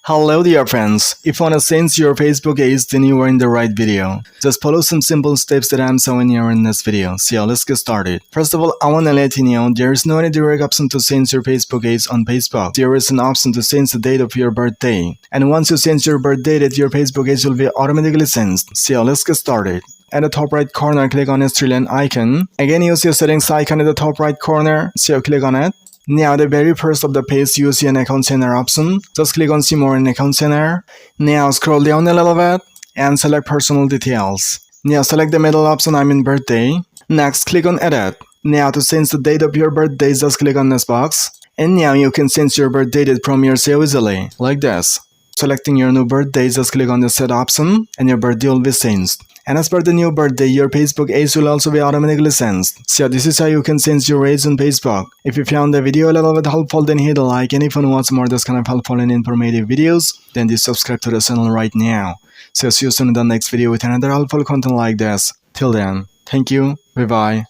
Hello dear friends, if you wanna change your Facebook age then you are in the right video. Just follow some simple steps that I'm showing here in this video. So let's get started. First of all, I wanna let you know there is no any direct option to change your Facebook age on Facebook. There is an option to change the date of your birthday. And once you change your birth date, your Facebook age will be automatically changed. So let's get started. At the top right corner, click on Australian icon. Again, use your settings icon at the top right corner, so click on it. Now, the very first of the page, you see an account center option. Just click on see more in account center. Now, scroll down a little bit and select personal details. Now, select the middle option, I mean birthday. Next, click on edit. Now, to change the date of your birthday, just click on this box. And now you can change your birth date from your so easily, like this. Selecting your new birthday, just click on the set option and your birthday will be changed. And as per the new birthday, your Facebook age will also be automatically changed. So this is how you can change your age on Facebook. If you found the video a little bit helpful, then hit a like. And if you want to watch more this kind of helpful and informative videos, then just subscribe to the channel right now. So see you soon in the next video with another helpful content like this. Till then, thank you, bye bye.